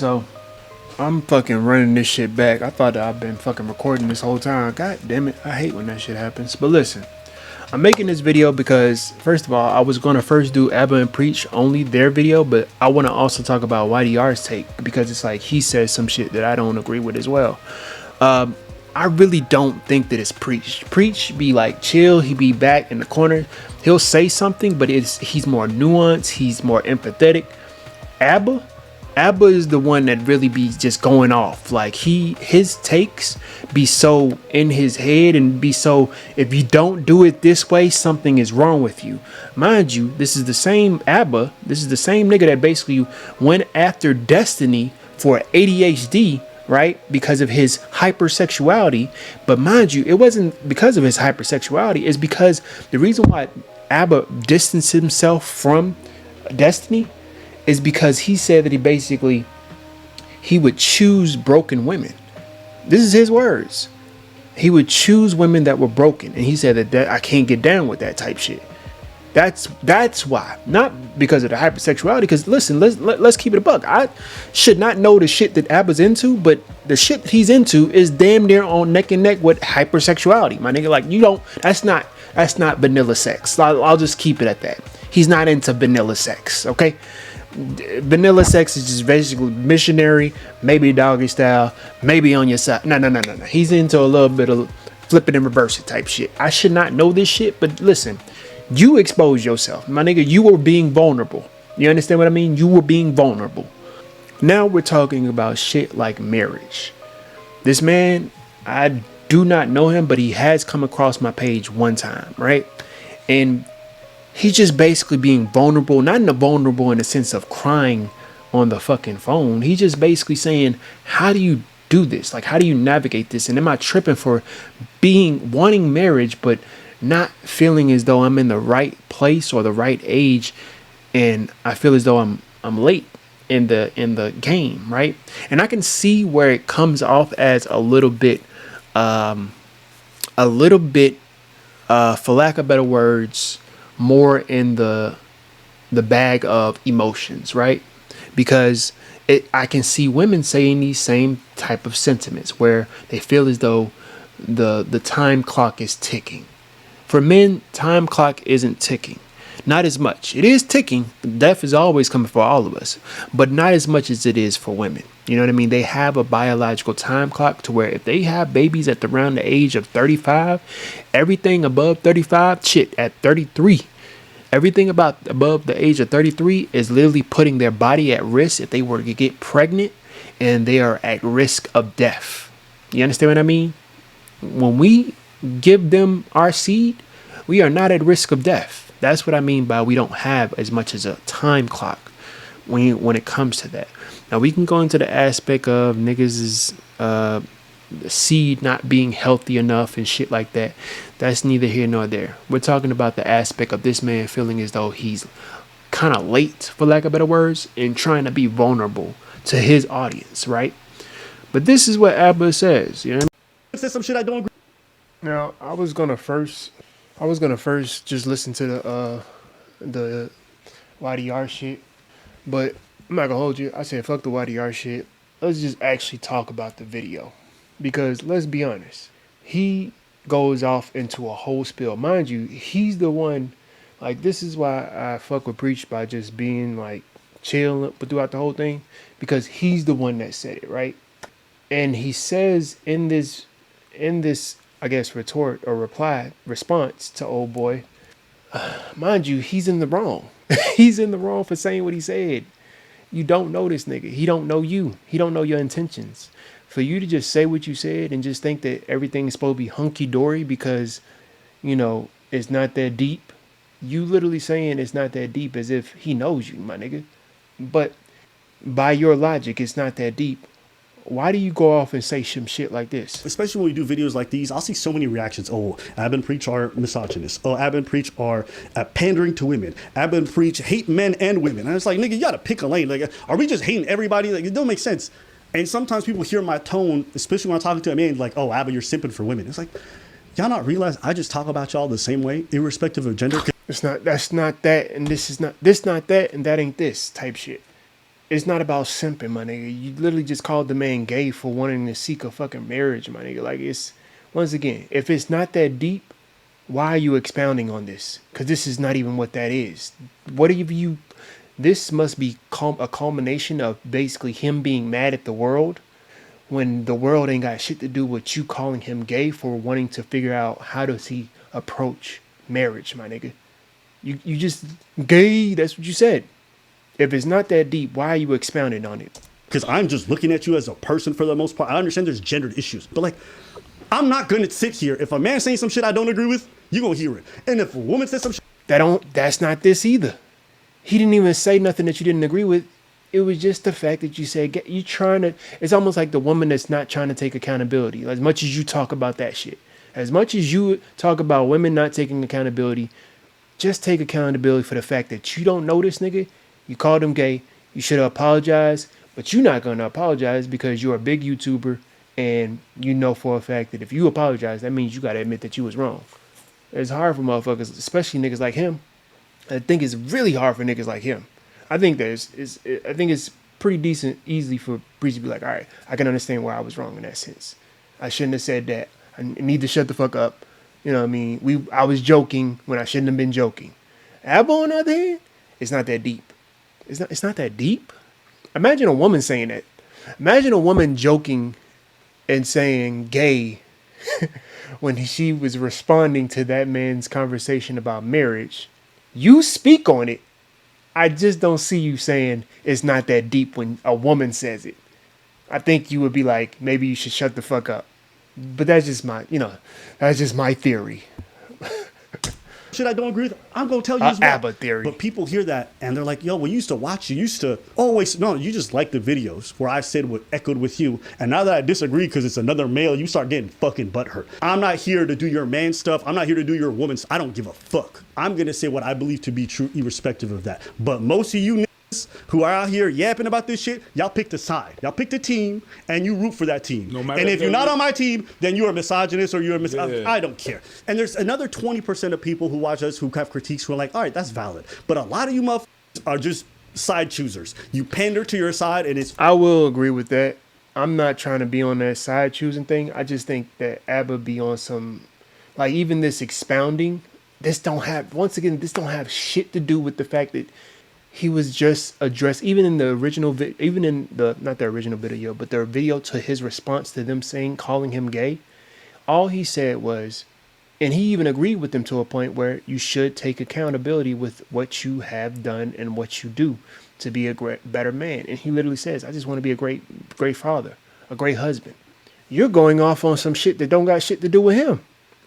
So, I'm fucking running this shit back. I thought that I've been fucking recording this whole time. God damn it. I hate when that shit happens. But listen, I'm making this video because, first of all, I was going to first do ABBA and Preach, only their video, but I want to also talk about YDR's take because it's like he says some shit that I don't agree with as well. I really don't think that it's Preach. Preach be like chill. He be back in the corner. He'll say something, but he's more nuanced. He's more empathetic. ABBA is the one that really be just going off. Like his takes be so in his head and be so, if you don't do it this way, something is wrong with you. Mind you, this is the same ABBA. This is the same nigga that basically went after Destiny for ADHD, right? Because of his hypersexuality. But mind you, it wasn't because of his hypersexuality. It's because the reason why ABBA distanced himself from Destiny is because he said that he would choose broken women. This is his words. He would choose women that were broken. And he said that I can't get down with that type shit. That's why. Not because of the hypersexuality. Because listen, let's keep it a buck. I should not know the shit that ABBA's into, but the shit that he's into is damn near on neck and neck with hypersexuality. My nigga, like, you don't, that's not vanilla sex. I'll just keep it at that. He's not into vanilla sex, okay? Vanilla sex is just basically missionary, maybe doggy style, maybe on your side. No. He's into a little bit of flip it and reverse it type shit. I should not know this shit, but listen, you expose yourself. My nigga, you were being vulnerable. You understand what I mean? You were being vulnerable. Now we're talking about shit like marriage. This man, I do not know him, but he has come across my page one time, right? And he's just basically being vulnerable, not vulnerable in the sense of crying on the fucking phone. He's just basically saying, how do you do this? Like, how do you navigate this? And am I tripping for wanting marriage, but not feeling as though I'm in the right place or the right age? And I feel as though I'm late in the game, right? And I can see where it comes off as a little bit, for lack of better words, more in the bag of emotions, right? Because I can see women saying these same type of sentiments where they feel as though the time clock is ticking. For men, time clock isn't ticking. Not as much. It is ticking. Death is always coming for all of us, but not as much as it is for women. You know what I mean? They have a biological time clock to where if they have babies at around the age of 35, everything above 35, shit, at 33, everything above the age of 33 is literally putting their body at risk if they were to get pregnant, and they are at risk of death. You understand what I mean? When we give them our seed, we are not at risk of death. That's what I mean by we don't have as much as a time clock when it comes to that. Now we can go into the aspect of niggas' seed not being healthy enough and shit like that. That's neither here nor there. We're talking about the aspect of this man feeling as though he's kind of late, for lack of better words, and trying to be vulnerable to his audience, right? But this is what ABBA says. You know what I mean? Said some shit I don't agree. Now I was gonna first just listen to the YDR shit, but I'm not gonna hold you. I said fuck the YDR shit. Let's just actually talk about the video, because let's be honest, he goes off into a whole spiel. Mind you, he's the one. Like, this is why I fuck with Preach by just being like chill throughout the whole thing, because he's the one that said it, right? And he says in this I guess retort or response to old boy, mind you, he's in the wrong. He's in the wrong for saying what he said. You don't know this nigga. He don't know you. He don't know your intentions. For you to just say what you said and just think that everything is supposed to be hunky-dory because, you know, it's not that deep. You literally saying it's not that deep as if he knows you, my nigga. But by your logic, it's not that deep. Why do you go off and say some shit like this? Especially when we do videos like these, I'll see so many reactions. Oh, ABBA and Preach are misogynist. Oh, ABBA and Preach are pandering to women. ABBA and Preach hate men and women. And it's like, nigga, you gotta pick a lane. Like, are we just hating everybody? Like, it don't make sense. And sometimes people hear my tone, especially when I'm talking to a man, like, oh, ABBA, you're simping for women. It's like, y'all not realize I just talk about y'all the same way, irrespective of gender? That's not that, and this not that, and that ain't this type shit. It's not about simping, my nigga. You literally just called the man gay for wanting to seek a fucking marriage, my nigga. Like, it's, once again, if it's not that deep, why are you expounding on this? Because this is not even what that is. What have you, this must be a culmination of basically him being mad at the world when the world ain't got shit to do with you calling him gay for wanting to figure out how does he approach marriage, my nigga. You just gay, that's what you said. If it's not that deep, why are you expounding on it? Because I'm just looking at you as a person for the most part. I understand there's gendered issues, but like, I'm not gonna sit here. If a man saying some shit I don't agree with, you gonna hear it. And if a woman says some shit, That's not this either. He didn't even say nothing that you didn't agree with. It was just the fact that you said, you trying to, it's almost like the woman that's not trying to take accountability. As much as you talk about that shit, as much as you talk about women not taking accountability, just take accountability for the fact that you don't know this nigga. You called him gay. You should have apologized, but you're not going to apologize because you're a big YouTuber and you know for a fact that if you apologize, that means you got to admit that you was wrong. It's hard for motherfuckers, especially niggas like him. I think it's really hard for niggas like him. I think I think it's pretty decent, easily for Breeze to be like, all right, I can understand where I was wrong in that sense. I shouldn't have said that. I need to shut the fuck up. You know what I mean? I was joking when I shouldn't have been joking. ABBA, on the other hand, it's not that deep. It's not that deep. Imagine a woman saying that. Imagine a woman joking and saying gay when she was responding to that man's conversation about marriage. You speak on it. I just don't see you saying it's not that deep when a woman says it. I think you would be like, maybe you should shut the fuck up. But that's just that's just my theory. shit I don't agree with, I'm gonna tell you as well. ABBA theory. But people hear that and they're like, yo, we used to watch you, used to always, no, you just like the videos where I said what echoed with you. And now that I disagree because it's another male, you start getting fucking butthurt. I'm not here to do your man stuff. I'm not here to do your woman stuff. I don't give a fuck. I'm gonna say what I believe to be true, irrespective of that. But most of you niggas who are out here yapping about this shit, y'all picked a side. Y'all picked a team and you root for that team. No matter, and if you're not on my team, then you're a misogynist or you're a I don't care. And there's another 20% of people who watch us who have critiques who are like, all right, that's valid. But a lot of you motherfuckers are just side choosers. You pander to your side and it's... I will agree with that. I'm not trying to be on that side choosing thing. I just think that ABBA be on some, like, even this expounding, this don't have shit to do with the fact that he was just addressed, even in the original, not the original video, but the video to his response to them calling him gay. All he said was, and he even agreed with them to a point where you should take accountability with what you have done and what you do to be a better man. And he literally says, I just want to be a great father, a great husband. You're going off on some shit that don't got shit to do with him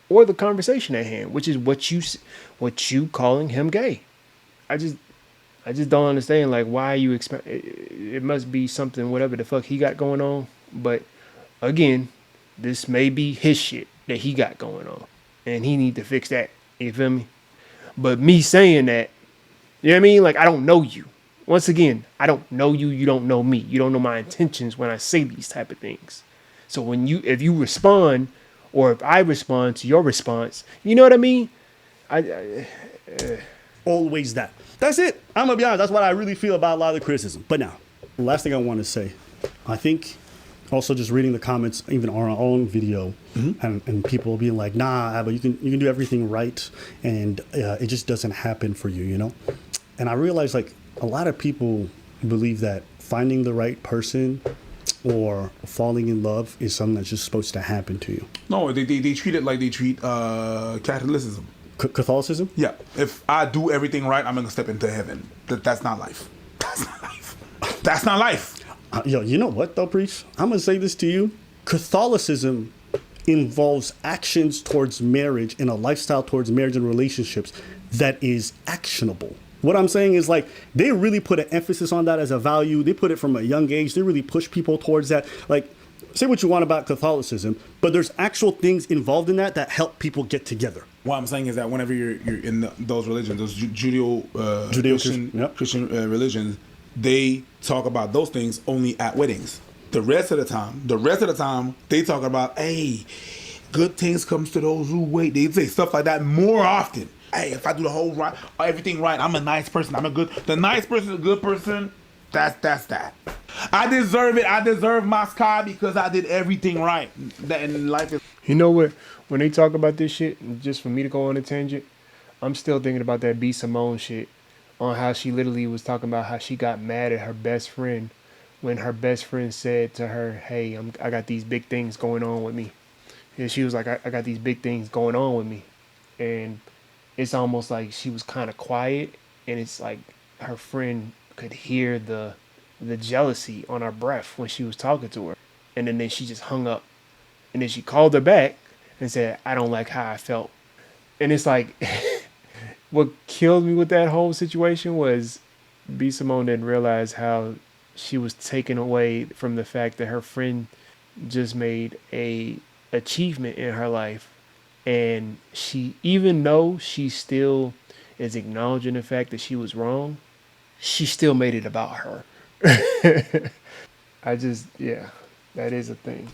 or the conversation at hand, which is what you calling him gay. I just don't understand, like, why you expect it must be something, whatever the fuck he got going on. But again, this may be his shit that he got going on, and he need to fix that. You feel me? But me saying that, you know what I mean? Like, I don't know you. Once again, I don't know you. You don't know me. You don't know my intentions when I say these type of things. So if you respond, or if I respond to your response, you know what I mean? Always that. That's it. I'm gonna be honest. That's what I really feel about a lot of the criticism. But now, the last thing I want to say, I think also just reading the comments, even on our own video, and people being like, nah, ABBA, you can do everything right, and it just doesn't happen for you, you know? And I realized, like, a lot of people believe that finding the right person or falling in love is something that's just supposed to happen to you. No, they treat it like they treat Catholicism. Catholicism? Yeah. If I do everything right, I'm gonna step into heaven. That's not life. That's not life. That's not life. Yo, you know what though, Preach? I'm gonna say this to you. Catholicism involves actions towards marriage and a lifestyle towards marriage and relationships that is actionable. What I'm saying is, like, they really put an emphasis on that as a value. They put it from a young age. They really push people towards that. Like, say what you want about Catholicism, but there's actual things involved in that help people get together. What I'm saying is that whenever you're in those religions, those Judeo-Christian religions, they talk about those things only at weddings. The rest of the time, they talk about, hey, good things comes to those who wait. They say stuff like that more often. Hey, if I do the whole right, everything right, I'm a nice person. The nice person, the good person, That's that. I deserve it. I deserve my sky because I did everything right. That in life is. You know what? When they talk about this shit, just for me to go on a tangent, I'm still thinking about that B Simone shit on how she literally was talking about how she got mad at her best friend when her best friend said to her, "Hey, I got these big things going on with me." And she was like, I got these big things going on with me. And it's almost like she was kind of quiet, and it's like her friend could hear the jealousy on her breath when she was talking to her. And then she just hung up. And then she called her back and said, "I don't like how I felt." And it's like, what killed me with that whole situation was B Simone didn't realize how she was taken away from the fact that her friend just made a achievement in her life, and she, even though she still is acknowledging the fact that she was wrong, she still made it about her. Yeah, that is a thing.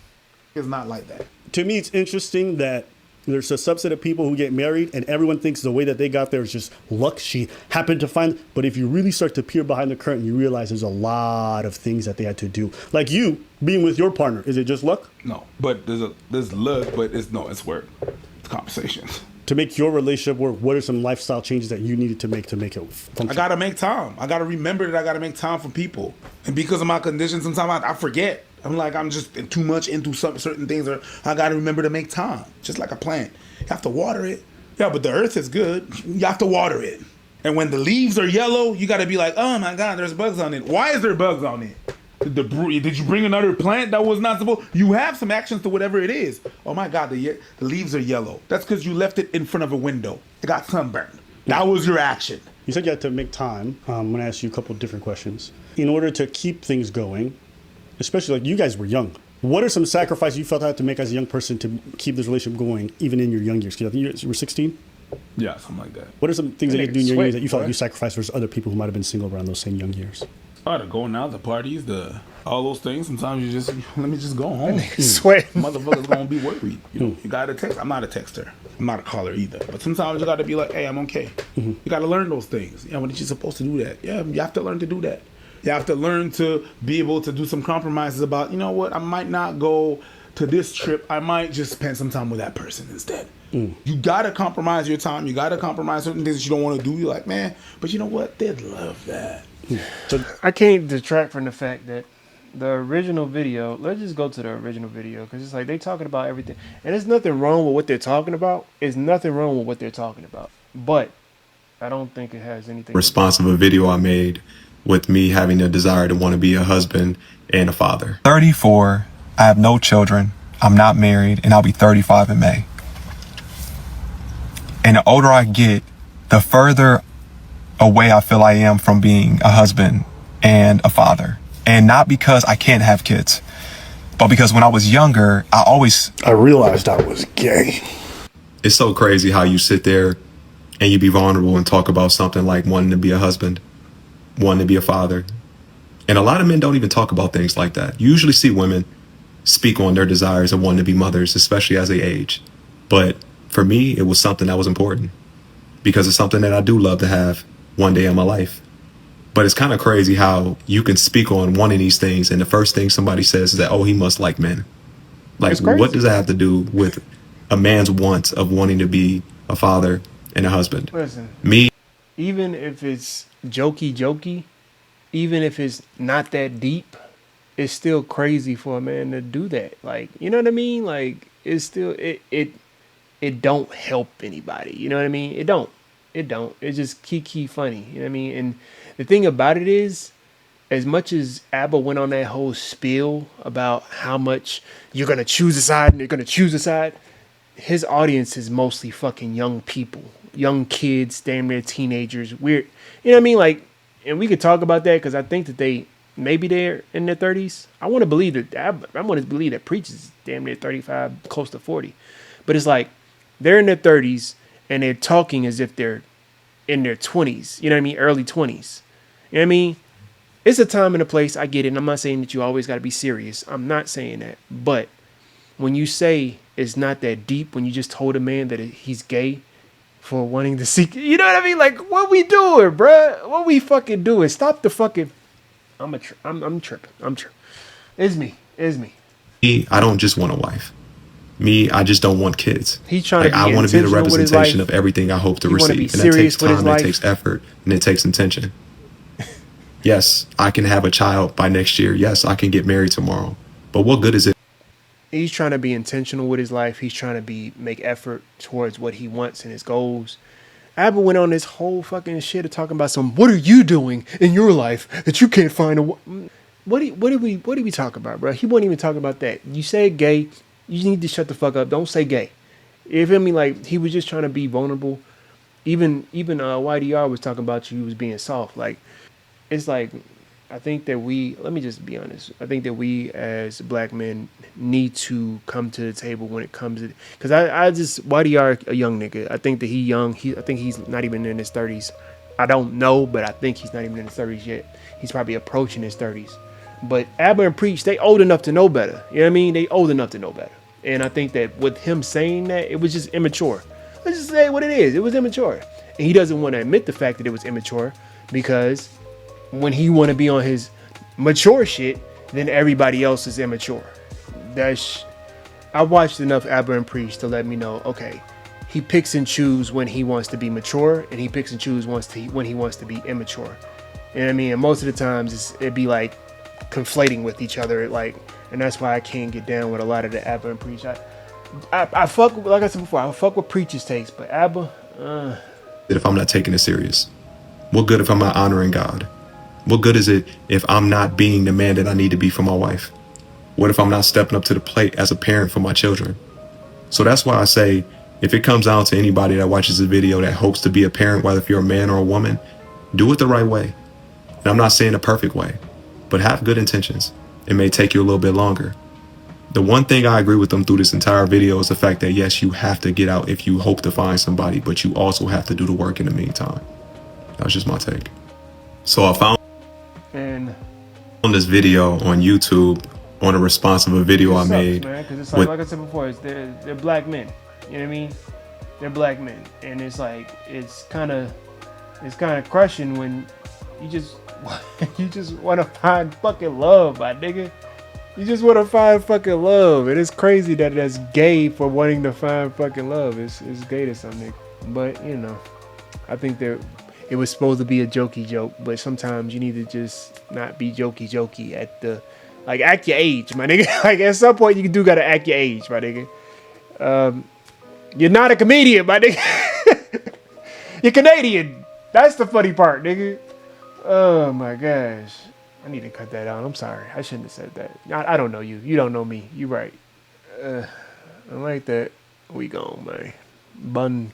It's not like that. To me, it's interesting that there's a subset of people who get married and everyone thinks the way that they got there is just luck. She happened to find, but if you really start to peer behind the curtain, you realize there's a lot of things that they had to do. Like you being with your partner, is it just luck? No, but there's luck, but it's work. It's conversations. To make your relationship work, what are some lifestyle changes that you needed to make it function? I gotta make time. I gotta remember that I gotta make time for people. And because of my condition, sometimes I forget. I'm just too much into certain things, or I gotta remember to make time. Just like a plant. You have to water it. Yeah, but the earth is good. You have to water it. And when the leaves are yellow, you gotta be like, oh my God, there's bugs on it. Why is there bugs on it? Did you bring another plant that was not supposed? You have some actions to whatever it is. Oh my God, the leaves are yellow. That's because you left it in front of a window. It got sunburned. That was your action. You said you had to make time. I'm going to ask you a couple different questions. In order to keep things going, especially like you guys were young, what are some sacrifices you felt I had to make as a young person to keep this relationship going, even in your young years? Because I think you were 16? Yeah, something like that. What are some things that you had to do in your years that you felt like you sacrificed versus other people who might have been single around those same young years? Oh, the going out, the parties, all those things. Sometimes you just let me just go home. Sweat. Motherfuckers gonna be worried. You gotta text. I'm not a texter. I'm not a caller either. But sometimes you gotta be like, hey, I'm okay. You gotta learn those things. Yeah, when you're supposed to do that. Yeah, you have to learn to do that. You have to learn to be able to do some compromises about, you know what, I might not go to this trip. I might just spend some time with that person instead. You gotta compromise your time. You gotta compromise certain things that you don't want to do. You're like, man, but you know what? They'd love that. So I can't detract from the fact that the original video, let's just go to the original video, because it's like they talking about everything. And there's nothing wrong with what they're talking about. There's nothing wrong with what they're talking about. But I don't think it has anything. Response of a video I made with me having a desire to want to be a husband and a father. 34, I have no children, I'm not married, and I'll be 35 in May. And the older I get, the further away I feel I am from being a husband and a father. And not because I can't have kids, but because when I was younger, I realized I was gay. It's so crazy how you sit there and you be vulnerable and talk about something like wanting to be a husband, wanting to be a father. And a lot of men don't even talk about things like that. You usually see women speak on their desires and wanting to be mothers, especially as they age. But for me, it was something that was important because it's something that I do love to have one day in my life. But it's kind of crazy how you can speak on wanting these things and the first thing somebody says is that, oh, he must like men. Like, what does that have to do with a man's want of wanting to be a father and a husband? Listen, Me, even if it's jokey, even if it's not that deep, it's still crazy for a man to do that. Like, you know what I mean? Like, it's still, it don't help anybody. You know what I mean? It don't. It's just kiki funny. You know what I mean? And the thing about it is, as much as ABBA went on that whole spiel about how much you're going to choose a side and you're going to choose a side, his audience is mostly fucking young people, young kids, damn near teenagers. Weird. You know what I mean? Like, and we could talk about that because I think that maybe they're in their 30s. I want to believe that Preach is damn near 35, close to 40. But it's like, they're in their 30s and they're talking as if they're in their 20s. You know what I mean? Early 20s. You know what I mean? It's a time and a place. I get it. And I'm not saying that you always got to be serious. I'm not saying that. But when you say it's not that deep, when you just told a man that he's gay for wanting to seek, you know what I mean? Like, what we doing, bruh? What we fucking doing? Stop the fucking... I'm tripping. I'm tripping. It's me. It's me. Me, I don't just want a wife. Me, I just don't want kids. He's trying to Like, I be want to be the intentional with his representation life. of everything I hope to He want to be receive. And that takes serious with his time, and it life. takes effort, and it takes intention. Yes, I can have a child by next year. Yes, I can get married tomorrow. But what good is it? He's trying to be intentional with his life. He's trying to make effort towards what he wants and his goals. ABBA went on this whole fucking shit of talking about what are you doing in your life that you can't find a what did we talk about, bro? He wasn't even talking about that. You said gay, you need to shut the fuck up. Don't say gay. You feel me? Like, he was just trying to be vulnerable. Even YDR was talking about you was being soft. Like, it's like, I think that let me just be honest. I think that we as black men need to come to the table when it comes to, because I just, YDR a young nigga. I think that he young. I think he's not even in his 30s. I don't know, but I think he's not even in his 30s yet. He's probably approaching his 30s. But ABBA and Preach, they old enough to know better. You know what I mean? They old enough to know better. And I think that with him saying that, it was just immature. Let's just say what it is. It was immature. And he doesn't want to admit the fact that it was immature, because when he want to be on his mature shit, then everybody else is immature. I watched enough ABBA and Preach to let me know, okay, he picks and chooses when he wants to be mature, and he picks and chooses when he wants to be immature. You know what I mean? And most of the times it'd be like conflating with each other, and that's why I can't get down with a lot of the ABBA and Preach. I fuck with, like I said before, I fuck with Preach's takes, but ABBA, If I'm not taking it serious? What good if I'm not honoring God? What good is it if I'm not being the man that I need to be for my wife? What if I'm not stepping up to the plate as a parent for my children? So that's why I say, if it comes down to anybody that watches the video that hopes to be a parent, whether if you're a man or a woman, do it the right way. And I'm not saying a perfect way, but have good intentions. It may take you a little bit longer. The one thing I agree with them through this entire video is the fact that, yes, you have to get out if you hope to find somebody, but you also have to do the work in the meantime. That was just my take. So I found and this video on YouTube on a response of a video I sucks, made. man, because it's like I said before, they're black men. You know what I mean? They're black men, and it's like it's kind of crushing when you just want to find fucking love, my nigga. You just want to find fucking love, and it's crazy that that's gay for wanting to find fucking love. It's gay to some nigga, but you know, I think that it was supposed to be a jokey joke, but sometimes you need to just not be jokey act your age, my nigga. Like, at some point you do gotta act your age, my nigga. You're not a comedian, my nigga. You're Canadian. That's the funny part, nigga. Oh my gosh. I need to cut that out. I'm sorry. I shouldn't have said that. I don't know you. You don't know me. You right. I like that. We gone, man. Bun.